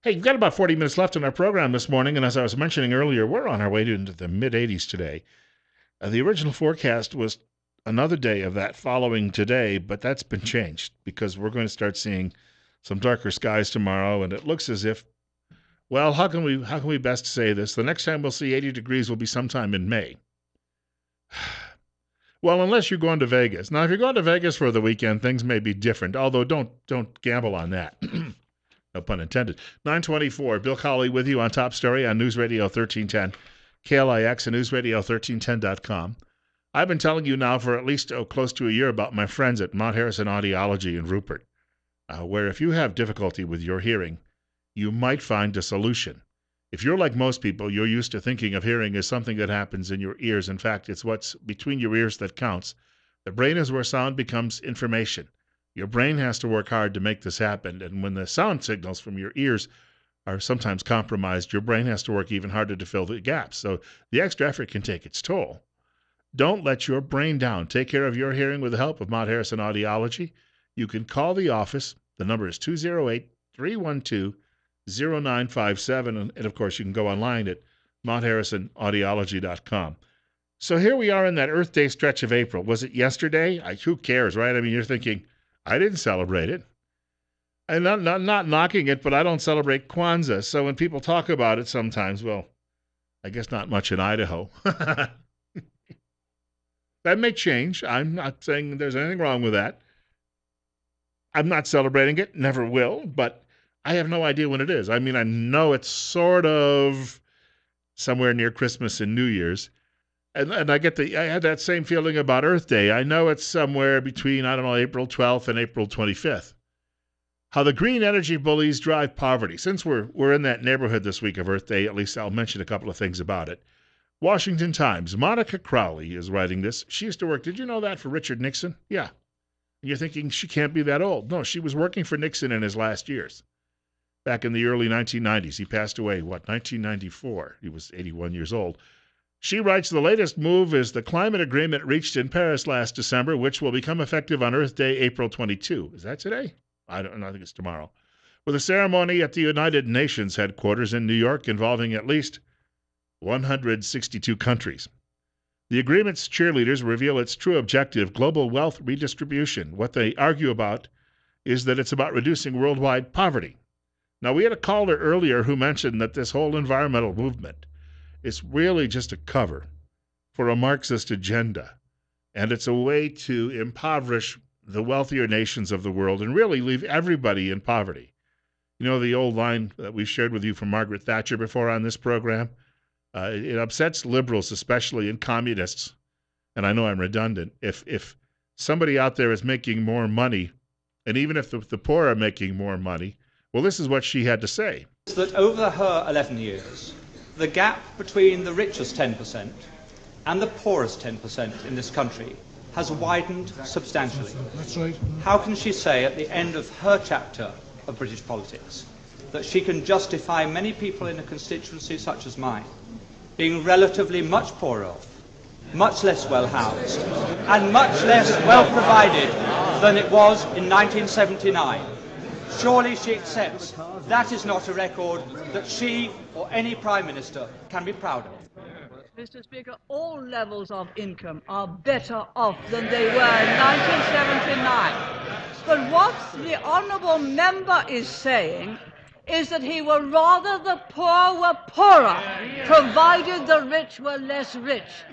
Hey, we've got about 40 minutes left in our program this morning, and as I was mentioning earlier, we're on our way into the mid-80s today. The original forecast was another day of that following today, but that's been changed because we're going to start seeing some darker skies tomorrow, and it looks as if, well, how can we best say this? The next time we'll see 80 degrees will be sometime in May. Well, unless you're going to Vegas. Now, if you're going to Vegas for the weekend, things may be different, although don't gamble on that. No pun intended. 924, Bill Colley with you on Top Story on News Radio 1310, KLIX and newsradio1310.com. I've been telling you now for at least close to a year about my friends at Mount Harrison Audiology in Rupert, where if you have difficulty with your hearing, you might find a solution. If you're like most people, you're used to thinking of hearing as something that happens in your ears. In fact, it's what's between your ears that counts. The brain is where sound becomes information. Your brain has to work hard to make this happen, and when the sound signals from your ears are sometimes compromised, your brain has to work even harder to fill the gaps. So the extra effort can take its toll. Don't let your brain down. Take care of your hearing with the help of Mount Harrison Audiology. You can call the office. The number is 208-312-0957. And of course, you can go online at mountharrisonaudiology.com. So here we are in that Earth Day stretch of April. Was it yesterday? Who cares, right? I mean, you're thinking, I didn't celebrate it. I'm not knocking it, but I don't celebrate Kwanzaa. So when people talk about it sometimes, well, I guess not much in Idaho. That may change. I'm not saying there's anything wrong with that. I'm not celebrating it, never will, but I have no idea when it is. I mean, I know it's sort of somewhere near Christmas and New Year's. And I had that same feeling about Earth Day. I know it's somewhere between, April 12th and April 25th. How the green energy bullies drive poverty. Since we're in that neighborhood this week of Earth Day, at least I'll mention a couple of things about it. Washington Times. Monica Crowley is writing this. She used to work, did you know that, for Richard Nixon? Yeah. And you're thinking she can't be that old. No, she was working for Nixon in his last years. Back in the early 1990s. He passed away, 1994. He was 81 years old. She writes, the latest move is the climate agreement reached in Paris last December, which will become effective on Earth Day, April 22. Is that today? I don't know. I think it's tomorrow. With a ceremony at the United Nations headquarters in New York involving at least 162 countries. The agreement's cheerleaders reveal its true objective, global wealth redistribution. What they argue about is that it's about reducing worldwide poverty. Now, we had a caller earlier who mentioned that this whole environmental movement is really just a cover for a Marxist agenda, and it's a way to impoverish the wealthier nations of the world and really leave everybody in poverty. You know the old line that we shared with you from Margaret Thatcher before on this program? It upsets liberals, especially, and communists, and I know I'm redundant. If somebody out there is making more money, and even if the poor are making more money, well, this is what she had to say. That over her 11 years, the gap between the richest 10% and the poorest 10% in this country has widened substantially. That's right. How can she say at the end of her chapter of British politics that she can justify many people in a constituency such as mine being relatively much poorer off, much less well housed, and much less well provided than it was in 1979? Surely she accepts that is not a record that she or any Prime Minister can be proud of. Mr. Speaker, all levels of income are better off than they were in 1979. But what the honourable member is saying is that he would rather the poor were poorer, provided the rich were less rich.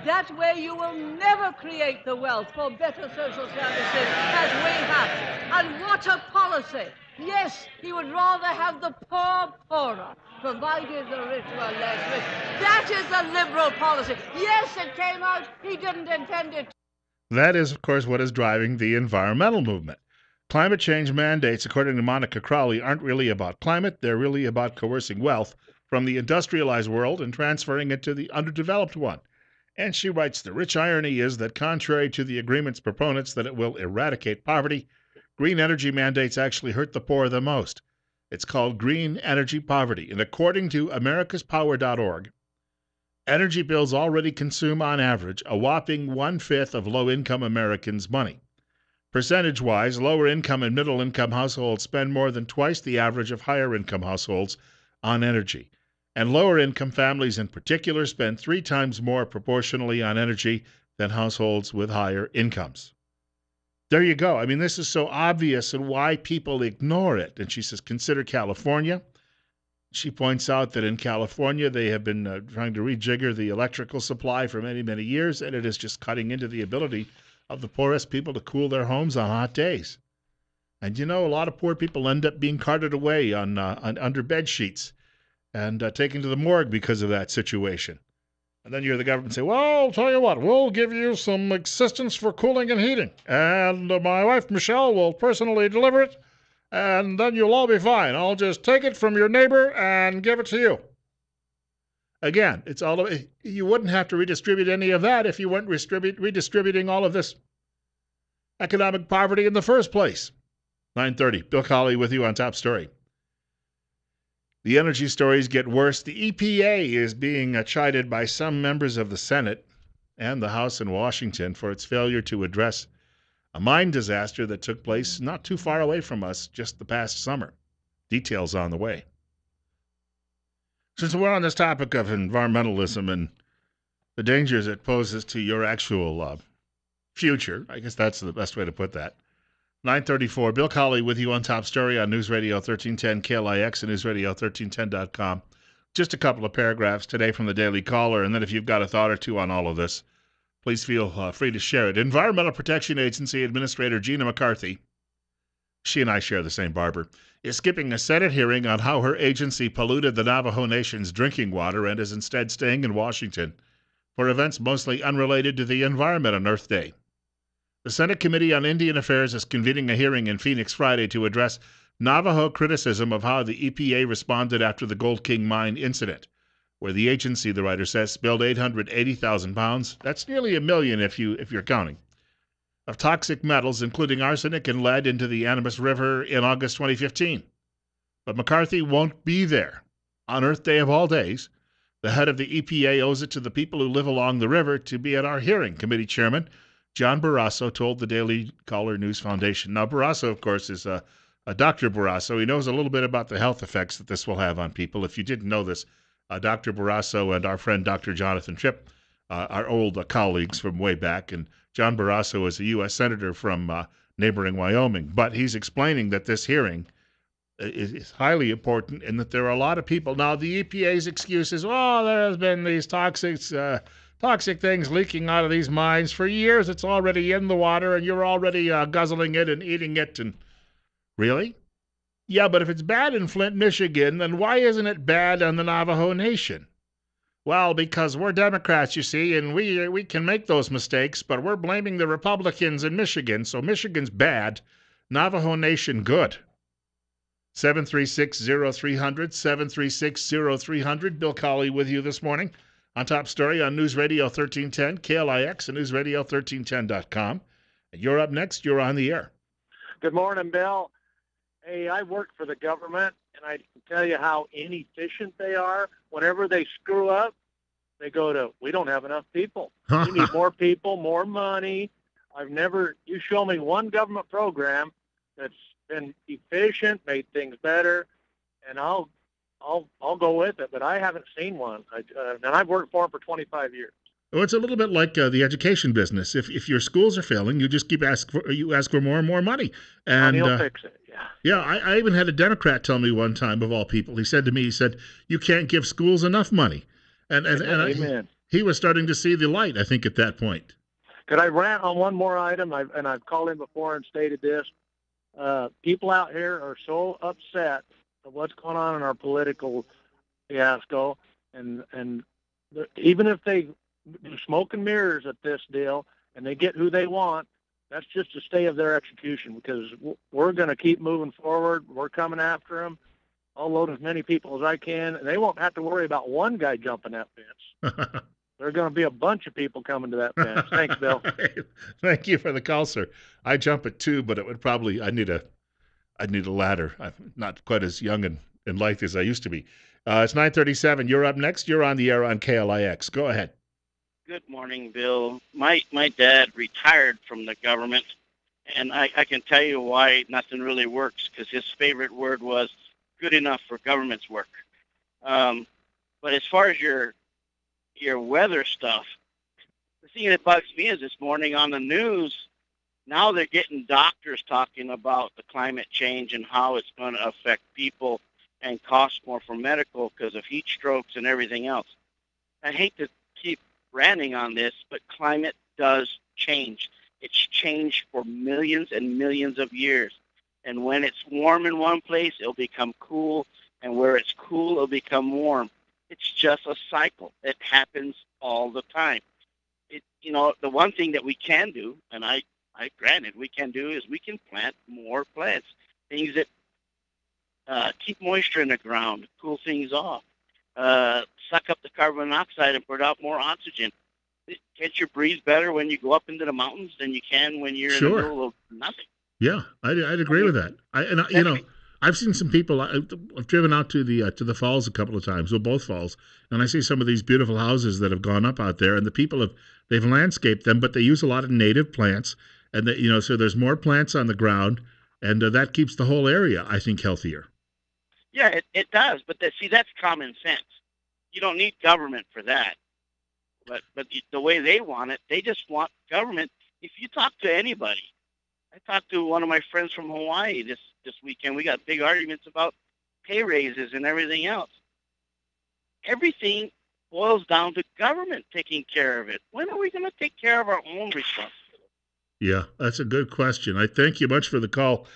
That way you will never create the wealth for better social services as we have. And what a policy! Yes, he would rather have the poor poorer, provided the rich were less rich. That is a liberal policy. Yes, it came out. He didn't intend it. That is, of course, what is driving the environmental movement. Climate change mandates, according to Monica Crowley, aren't really about climate. They're really about coercing wealth from the industrialized world and transferring it to the underdeveloped one. And she writes, the rich irony is that contrary to the agreement's proponents that it will eradicate poverty, green energy mandates actually hurt the poor the most. It's called green energy poverty. And according to americaspower.org, energy bills already consume, on average, a whopping 1/5 of low-income Americans' money. Percentage-wise, lower-income and middle-income households spend more than twice the average of higher-income households on energy. And lower-income families in particular spend 3 times more proportionally on energy than households with higher incomes. There you go. I mean, this is so obvious and why people ignore it. And she says, consider California. She points out that in California, they have been trying to rejigger the electrical supply for many, many years, and it is just cutting into the ability of the poorest people to cool their homes on hot days. And a lot of poor people end up being carted away on under bed sheets and taken to the morgue because of that situation. And then you're the government say, well, I'll tell you what, we'll give you some assistance for cooling and heating. And my wife, Michelle, will personally deliver it. And then you'll all be fine. I'll just take it from your neighbor and give it to you. Again, you wouldn't have to redistribute any of that if you weren't redistributing all of this economic poverty in the first place. 9:30, Bill Colley with you on Top Story. The energy stories get worse. The EPA is being chided by some members of the Senate and the House in Washington for its failure to address a mine disaster that took place not too far away from us just the past summer. Details on the way. Since we're on this topic of environmentalism and the dangers it poses to your actual future, I guess that's the best way to put that. 9:34, Bill Colley with you on Top Story on News Radio 1310 KLIX and newsradio1310.com. Just a couple of paragraphs today from the Daily Caller, and then if you've got a thought or two on all of this, please feel free to share it. Environmental Protection Agency Administrator Gina McCarthy, she and I share the same barber, is skipping a Senate hearing on how her agency polluted the Navajo Nation's drinking water and is instead staying in Washington for events mostly unrelated to the environment on Earth Day. The Senate Committee on Indian Affairs is convening a hearing in Phoenix Friday to address Navajo criticism of how the EPA responded after the Gold King mine incident, where the agency, the writer says, spilled 880,000 pounds, that's nearly a million if you're counting, of toxic metals, including arsenic and lead, into the Animas River in August 2015. But McCarthy won't be there. On Earth Day of all days, the head of the EPA owes it to the people who live along the river to be at our hearing, committee chairman John Barrasso told the Daily Caller News Foundation. Now, Barrasso, of course, is a Dr. Barrasso. He knows a little bit about the health effects that this will have on people. If you didn't know this, Dr. Barrasso and our friend Dr. Jonathan Tripp are old colleagues from way back, and John Barrasso is a U.S. Senator from neighboring Wyoming. But he's explaining that this hearing is highly important and that there are a lot of people. Now, the EPA's excuse is, oh, there has been these toxic things leaking out of these mines for years. It's already in the water, and you're already guzzling it and eating it. And really? Yeah, but if it's bad in Flint, Michigan, then why isn't it bad on the Navajo Nation? Well, because we're Democrats, you see, and we can make those mistakes, but we're blaming the Republicans in Michigan, so Michigan's bad, Navajo Nation good. 736-0300, 736-0300. Bill Colley with you this morning on Top Story on News Radio 1310, KLIX, and newsradio1310.com. And you're up next. You're on the air. Good morning, Bill. Hey, I work for the government, and I can tell you how inefficient they are. Whenever they screw up, they go to, we don't have enough people. We need more people, more money. You show me one government program that's been efficient, made things better, and I'll go with it, but I haven't seen one. And I've worked for them for 25 years. Well, it's a little bit like the education business. If your schools are failing, you just ask for more and more money, and he'll fix it. Yeah. Yeah, I even had a Democrat tell me one time, of all people, he said to me, you can't give schools enough money, and Amen. He was starting to see the light, I think, at that point. Could I rant on one more item? I've called in before and stated this. People out here are so upset of what's going on in our political fiasco, and even if they do smoke and mirrors at this deal and they get who they want, that's just a stay of their execution, because we're going to keep moving forward. We're coming after them. I'll load as many people as I can, and they won't have to worry about one guy jumping that fence. There are going to be a bunch of people coming to that fence. Thanks, Bill. Thank you for the call, sir. I jump at 2, but it would probably, I'd need a ladder. I'm not quite as young and lithe as I used to be. It's 9:37. You're up next. You're on the air on KLIX. Go ahead. Good morning, Bill. My dad retired from the government, And I can tell you why nothing really works, because his favorite word was good enough for government's work. But as far as your weather stuff, the thing that bugs me is this morning on the news, now they're getting doctors talking about the climate change and how it's going to affect people and cost more for medical because of heat strokes and everything else. I hate to keep ranting on this, but climate does change. It's changed for millions and millions of years. And when it's warm in one place, it'll become cool. And where it's cool, it'll become warm. It's just a cycle. It happens all the time. The one thing that we can do, and I granted we can do, is we can plant more plants, things that keep moisture in the ground, cool things off, suck up the carbon dioxide and put out more oxygen. Can't you breathe better when you go up into the mountains than you can when you're in the middle of nothing? Yeah, I'd agree with that. I've seen some people. I've driven out to the falls a couple of times, well, both falls, and I see some of these beautiful houses that have gone up out there, and the people they've landscaped them, but they use a lot of native plants, and so there's more plants on the ground, and that keeps the whole area, I think, healthier. Yeah, it does, but that's common sense. You don't need government for that. But the way they want it, they just want government. If you talk to anybody, I talked to one of my friends from Hawaii this weekend. We got big arguments about pay raises and everything else. Everything boils down to government taking care of it. When are we going to take care of our own responsibility? Yeah, that's a good question. I thank you much for the call.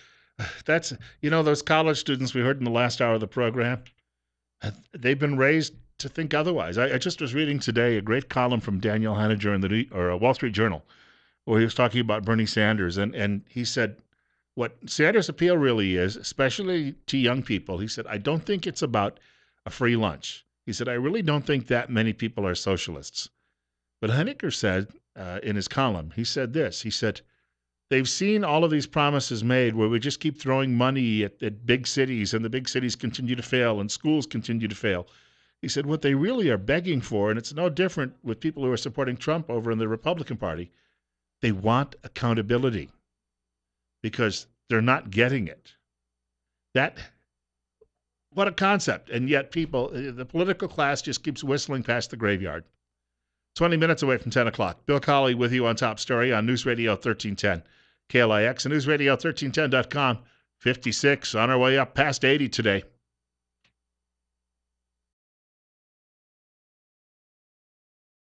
That's, those college students we heard in the last hour of the program, they've been raised to think otherwise. I just was reading today a great column from Daniel Hanninger in the Wall Street Journal, where he was talking about Bernie Sanders, and he said what Sanders' appeal really is, especially to young people. He said, I don't think it's about a free lunch. He said, I really don't think that many people are socialists. But Hanninger said in his column, he said this. He said, they've seen all of these promises made where we just keep throwing money at big cities, and the big cities continue to fail, and schools continue to fail. He said what they really are begging for, and it's no different with people who are supporting Trump over in the Republican Party, they want accountability because they're not getting it. What a concept. And yet the political class just keeps whistling past the graveyard. 20 minutes away from 10 o'clock. Bill Colley with you on Top Story on News Radio 1310. KLIX and NewsRadio1310.com. 56 on our way up past 80 today.